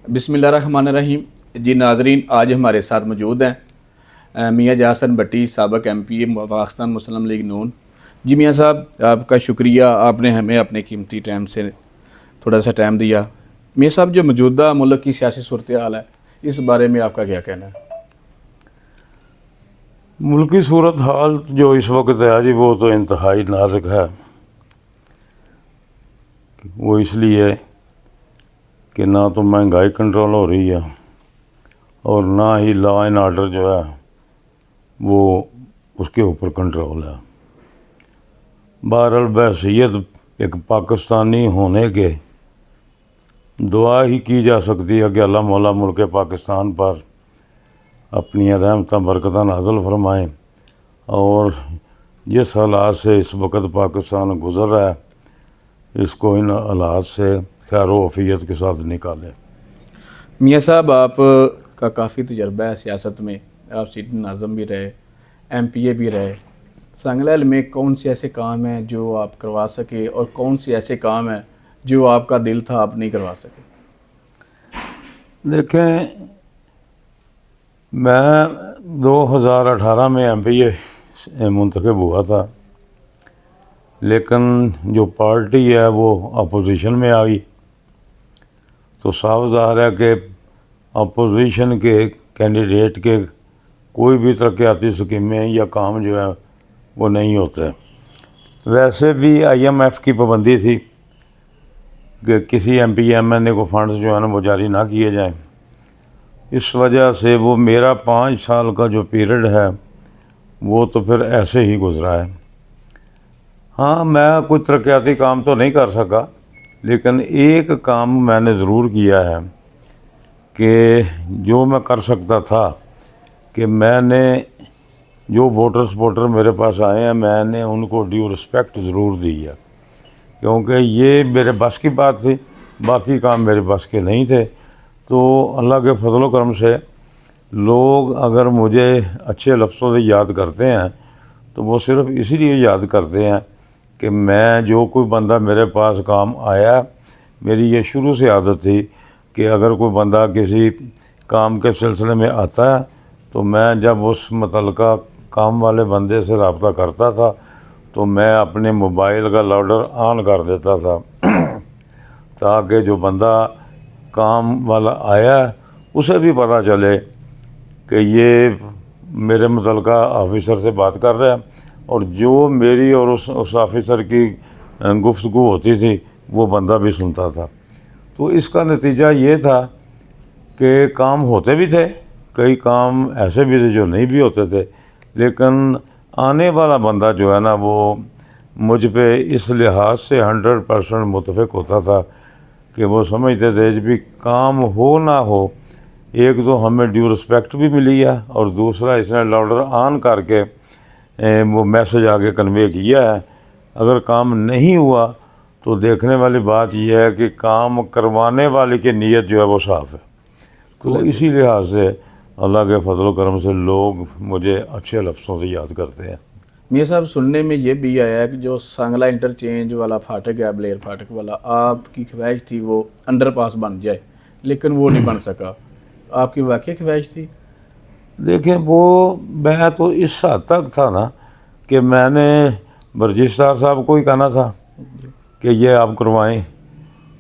بسم اللہ الرحمن الرحیم. جی ناظرین، آج ہمارے ساتھ موجود ہیں میاں جہاں حسن بٹی، سابق MP پاکستان مسلم لیگ نون. جی میاں صاحب، آپ کا شکریہ، آپ نے ہمیں اپنے قیمتی ٹائم سے تھوڑا سا ٹائم دیا. میاں صاحب، جو موجودہ ملک کی سیاسی صورتحال ہے، اس بارے میں آپ کا کیا کہنا ہے؟ ملکی صورتحال جو اس وقت ہے جی، وہ تو انتہائی نازک ہے. وہ اس لیے کہ نہ تو مہنگائی کنٹرول ہو رہی ہے اور نہ ہی لا اینڈ آرڈر جو ہے وہ اس کے اوپر کنٹرول ہے. بہرحال بحیثیت ایک پاکستانی ہونے کے دعا ہی کی جا سکتی ہے کہ اللہ مولا ملک پاکستان پر اپنی رحمتیں برکتیں نازل فرمائیں اور جس حالات سے اس وقت پاکستان گزر رہا ہے اس کو ان حالات سے خیر و عافیت کے ساتھ نکالے. میاں صاحب، آپ کا کافی تجربہ ہے سیاست میں، آپ سیٹنگ ناظم بھی رہے، MPA بھی رہے. سنگلال میں کون سے ایسے کام ہیں جو آپ کروا سکے اور کون سے ایسے کام ہیں جو آپ کا دل تھا آپ نہیں کروا سکے؟ دیکھیں، میں 2018 میں MPA منتخب ہوا تھا، لیکن جو پارٹی ہے وہ اپوزیشن میں آئی، تو صاف ظاہر ہے کہ اپوزیشن کے کینڈیڈیٹ کے کوئی بھی ترقیاتی اسکیمیں یا کام جو ہے وہ نہیں ہوتے. ویسے بھی IMF کی پابندی تھی کہ کسی MPA کو فنڈز جو ہے نا وہ جاری نہ کیے جائیں. اس وجہ سے وہ میرا 5 سال کا جو پیریڈ ہے وہ تو پھر ایسے ہی گزرا ہے. ہاں، میں کوئی ترقیاتی کام تو نہیں کر سکا، لیکن ایک کام میں نے ضرور کیا ہے کہ جو میں کر سکتا تھا کہ میں نے جو ووٹر میرے پاس آئے ہیں میں نے ان کو ڈیو رسپیکٹ ضرور دی ہے، کیونکہ یہ میرے بس کی بات تھی، باقی کام میرے بس کے نہیں تھے. تو اللہ کے فضل و کرم سے لوگ اگر مجھے اچھے لفظوں سے یاد کرتے ہیں تو وہ صرف اسی لیے یاد کرتے ہیں کہ میں جو کوئی بندہ میرے پاس کام آیا، میری یہ شروع سے عادت تھی کہ اگر کوئی بندہ کسی کام کے سلسلے میں آتا ہے تو میں جب اس متعلقہ کام والے بندے سے رابطہ کرتا تھا تو میں اپنے موبائل کا لاؤڈر آن کر دیتا تھا تاکہ جو بندہ کام والا آیا ہے اسے بھی پتہ چلے کہ یہ میرے متعلقہ آفیسر سے بات کر رہا ہے، اور جو میری اور اس آفیسر کی گفتگو ہوتی تھی وہ بندہ بھی سنتا تھا. تو اس کا نتیجہ یہ تھا کہ کام ہوتے بھی تھے، کئی کام ایسے بھی تھے جو نہیں بھی ہوتے تھے، لیکن آنے والا بندہ جو ہے نا وہ مجھ پہ اس لحاظ سے 100% متفق ہوتا تھا کہ وہ سمجھتے تھے جب بھی کام ہو نہ ہو، ایک تو ہمیں ڈیو رسپیکٹ بھی ملی ہے اور دوسرا اس نے لاؤڈر آن کر کے وہ میسج آگے کنوے کیا ہے. اگر کام نہیں ہوا تو دیکھنے والی بات یہ ہے کہ کام کروانے والے کی نیت جو ہے وہ صاف ہے. تو اسی لحاظ سے اللہ کے فضل و کرم سے لوگ مجھے اچھے لفظوں سے یاد کرتے ہیں. میاں صاحب، سننے میں یہ بھی آیا ہے کہ جو سانگلہ انٹرچینج والا پھاٹک ہے، بلیر پھاٹک والا، آپ کی خواہش تھی وہ انڈر پاس بن جائے لیکن وہ نہیں بن سکا. آپ کی واقعی خواہش تھی؟ دیکھیں، وہ میں تو اس حد تک تھا نا کہ میں نے برجستہ صاحب کو ہی کہنا تھا کہ یہ آپ کروائیں.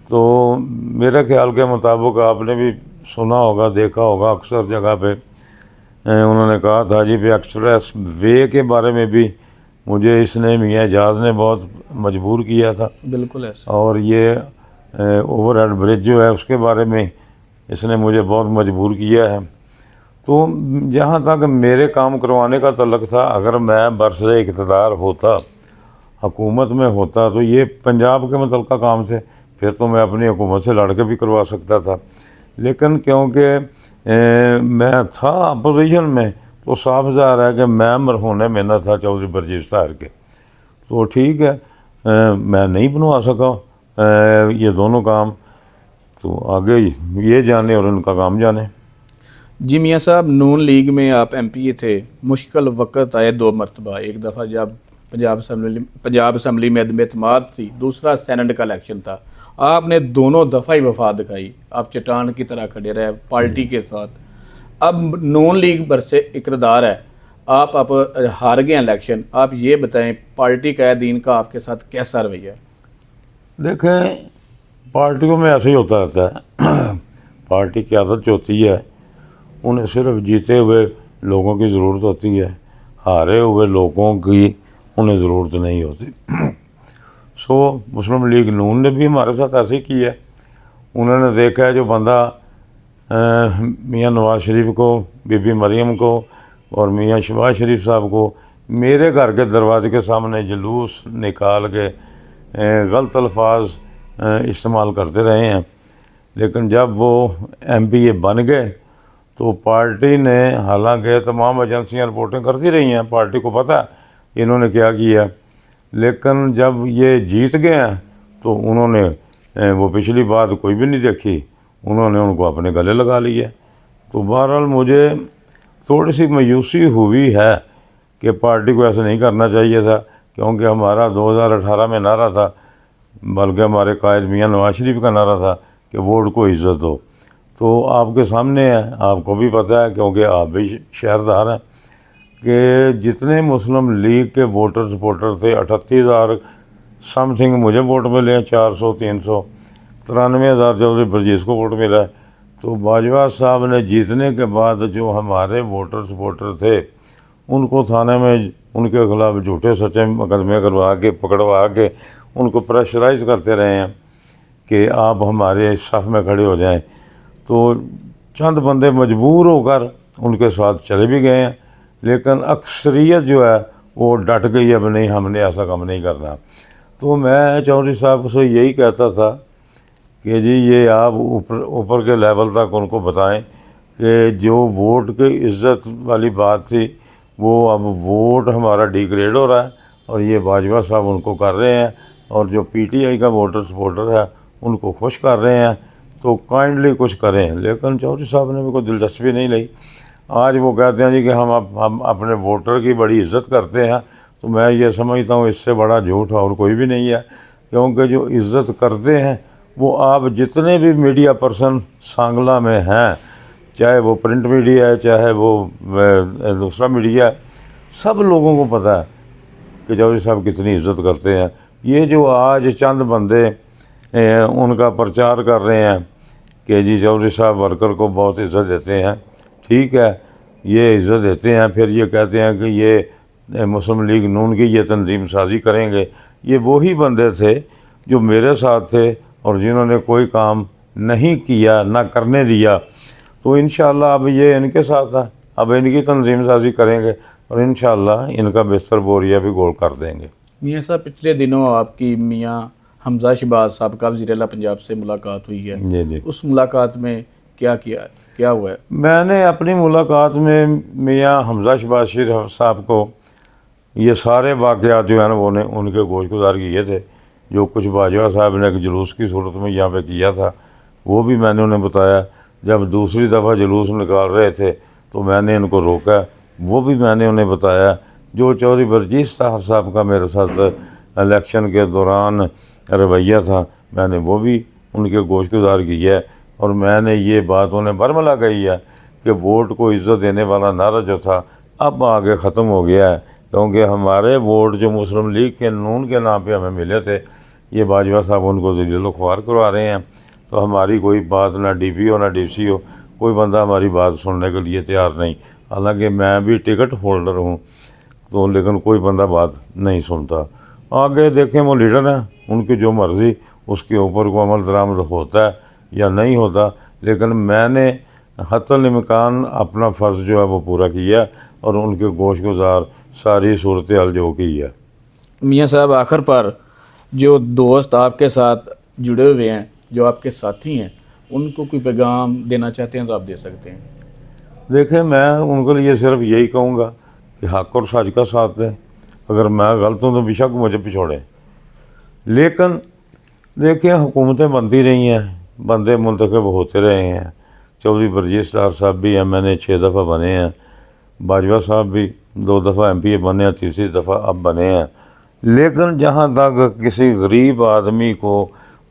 تو میرے خیال کے مطابق آپ نے بھی سنا ہوگا، دیکھا ہوگا، اکثر جگہ پہ انہوں نے کہا تھا جی بھی ایکسپریس وے کے بارے میں بھی مجھے اس نے میاں اعجاز نے بہت مجبور کیا تھا. بالکل ایسا. اور یہ اوور ہیڈ برج جو ہے اس کے بارے میں اس نے مجھے بہت مجبور کیا ہے. تو جہاں تک میرے کام کروانے کا تعلق تھا، اگر میں برسر اقتدار ہوتا، حکومت میں ہوتا، تو یہ پنجاب کے متعلقہ کام تھے، پھر تو میں اپنی حکومت سے لڑ کے بھی کروا سکتا تھا. لیکن کیونکہ میں تھا اپوزیشن میں تو صاف ظاہر ہے کہ میں مرہون محنت تھا چودھری برجیش طاہر کے. تو ٹھیک ہے، میں نہیں بنوا سکا یہ دونوں کام، تو آگے یہ جانے اور ان کا کام جانے. جی میاں صاحب، نون لیگ میں آپ MPA تھے، مشکل وقت آئے 2 مرتبہ. ایک دفعہ جب پنجاب اسمبلی میں عدم اعتماد تھی، دوسرا سینٹ کا الیکشن تھا. آپ نے دونوں دفعہ ہی وفا دکھائی، آپ چٹان کی طرح کھڑے رہے پارٹی کے ساتھ. اب نون لیگ برسے اقتدار ہے، آپ ہار گئے الیکشن. آپ یہ بتائیں پارٹی قائدین کا آپ کے ساتھ کیسا رویہ ہے؟ دیکھیں پارٹیوں میں ایسے ہی ہوتا رہتا ہے. پارٹی کی عادت جو ہوتی ہے انہیں صرف جیتے ہوئے لوگوں کی ضرورت ہوتی ہے، ہارے ہوئے لوگوں کی انہیں ضرورت نہیں ہوتی. مسلم لیگ نون نے بھی ہمارے ساتھ ایسے ہی کی ہے. انہوں نے دیکھا ہے جو بندہ میاں نواز شریف کو، بی بی مریم کو اور میاں شہباز شریف صاحب کو میرے گھر کے دروازے کے سامنے جلوس نکال کے غلط الفاظ استعمال کرتے رہے ہیں، لیکن جب وہ ایم پی اے بن گئے تو پارٹی نے، حالانکہ تمام ایجنسیاں رپورٹنگ کرتی رہی ہیں، پارٹی کو پتہ ہے انہوں نے کیا کیا، لیکن جب یہ جیت گئے ہیں تو انہوں نے وہ پچھلی بات کوئی بھی نہیں دیکھی، انہوں نے ان کو اپنے گلے لگا لیا. تو بہرحال مجھے تھوڑی سی مایوسی ہوئی ہے کہ پارٹی کو ایسا نہیں کرنا چاہیے تھا، کیونکہ ہمارا 2018 میں نعرہ تھا، بلکہ ہمارے قائد میاں نواز شریف کا نعرہ تھا کہ ووٹ کو عزت دو. تو آپ کے سامنے ہے، آپ کو بھی پتہ ہے کیونکہ آپ بھی شہردار ہیں، کہ جتنے مسلم لیگ کے ووٹر سپورٹر تھے 38,000 سم تھنگ مجھے ووٹ ملے ہیں، 400 300 93,000 چودھری برجیز کو ووٹ ملا ہے. تو باجوہ صاحب نے جیتنے کے بعد جو ہمارے ووٹر سپورٹر تھے ان کو تھانے میں ان کے خلاف جھوٹے سچے مقدمے کروا کے پکڑوا کے ان کو پریشرائز کرتے رہے ہیں کہ آپ ہمارے صف میں کھڑے ہو جائیں. تو چند بندے مجبور ہو کر ان کے ساتھ چلے بھی گئے ہیں، لیکن اکثریت جو ہے وہ ڈٹ گئی، اب نہیں ہم نے ایسا کام نہیں کرنا. تو میں چودھری صاحب سے یہی کہتا تھا کہ جی یہ آپ اوپر کے لیول تک ان کو بتائیں کہ جو ووٹ کی عزت والی بات تھی وہ اب ووٹ ہمارا ڈیگریڈ ہو رہا ہے اور یہ باجوہ صاحب ان کو کر رہے ہیں، اور جو پی ٹی آئی کا ووٹر سپورٹر ہے ان کو خوش کر رہے ہیں. تو کائنڈلی کچھ کریں، لیکن چودھری صاحب نے بھی کوئی دلچسپی نہیں لی. آج وہ کہتے ہیں جی کہ ہم اپنے ووٹر کی بڑی عزت کرتے ہیں. تو میں یہ سمجھتا ہوں اس سے بڑا جھوٹ اور کوئی بھی نہیں ہے، کیونکہ جو عزت کرتے ہیں وہ آپ جتنے بھی میڈیا پرسن سانگلہ میں ہیں، چاہے وہ پرنٹ میڈیا ہے چاہے وہ دوسرا میڈیا ہے، سب لوگوں کو پتہ ہے کہ چودھری صاحب کتنی عزت کرتے ہیں. یہ جو آج چند بندے ان کا پرچار کر رہے ہیں کہ جی چودھری صاحب ورکر کو بہت عزت دیتے ہیں، ٹھیک ہے یہ عزت دیتے ہیں، پھر یہ کہتے ہیں کہ یہ مسلم لیگ نون کی یہ تنظیم سازی کریں گے. یہ وہی بندے تھے جو میرے ساتھ تھے اور جنہوں نے کوئی کام نہیں کیا، نہ کرنے دیا. تو انشاءاللہ اب یہ ان کے ساتھ ہے، اب ان کی تنظیم سازی کریں گے اور انشاءاللہ ان کا بستر بوریا بھی گول کر دیں گے. میاں صاحب پچھلے دنوں آپ کی میاں حمزہ شہباز صاحب کا وزیر اعلیٰ پنجاب سے ملاقات ہوئی ہے. جی اس ملاقات میں کیا ہوا ہے؟ میں نے اپنی ملاقات میں میاں حمزہ شہباز شریف صاحب کو یہ سارے واقعات جو ہیں نا وہ ان کے گوش گزار کیے تھے. جو کچھ باجوہ صاحب نے ایک جلوس کی صورت میں یہاں پہ کیا تھا وہ بھی میں نے انہیں بتایا. جب دوسری دفعہ جلوس نکال رہے تھے تو میں نے ان کو روکا، وہ بھی میں نے انہیں بتایا. جو چودھری برجیز صاحب کا میرے ساتھ الیکشن کے دوران رویہ تھا میں نے وہ بھی ان کے گوش گزار کیا ہے، اور میں نے یہ بات انہیں برملا کہی ہے کہ ووٹ کو عزت دینے والا نعرہ جو تھا اب آگے ختم ہو گیا ہے، کیونکہ ہمارے ووٹ جو مسلم لیگ کے نون کے نام پہ ہمیں ملے تھے یہ باجوہ صاحب ان کو ذلیل و خوار کروا رہے ہیں. تو ہماری کوئی بات نہ ڈی پی ہو نہ ڈی سی ہو، کوئی بندہ ہماری بات سننے کے لیے تیار نہیں. حالانکہ میں بھی ٹکٹ ہولڈر ہوں تو لیکن کوئی بندہ بات نہیں سنتا. آگے دیکھیں وہ لیڈر ہیں، ان کی جو مرضی، اس کے اوپر کو عمل درآمد ہوتا ہے یا نہیں ہوتا، لیکن میں نے حتی الامکان اپنا فرض جو ہے وہ پورا کیا اور ان کے گوش گزار ساری صورتحال جو کی ہے. میاں صاحب آخر پر جو دوست آپ کے ساتھ جڑے ہوئے ہیں، جو آپ کے ساتھی ہیں، ان کو کوئی پیغام دینا چاہتے ہیں تو آپ دے سکتے ہیں. دیکھیں میں ان کے لیے صرف یہی کہوں گا کہ حق اور سچ کا ساتھ دیں. اگر میں غلط ہوں تو بے شک مجھے پچھوڑیں، لیکن دیکھیں حکومتیں بنتی رہی ہیں، بندے منتخب ہوتے رہے ہیں. چودھری برجیز صاحب بھی ایم این اے 6 دفعہ بنے ہیں، باجوہ صاحب بھی 2 دفعہ ایم پی اے بنے ہیں، تیسری دفعہ اب بنے ہیں. لیکن جہاں تک کسی غریب آدمی کو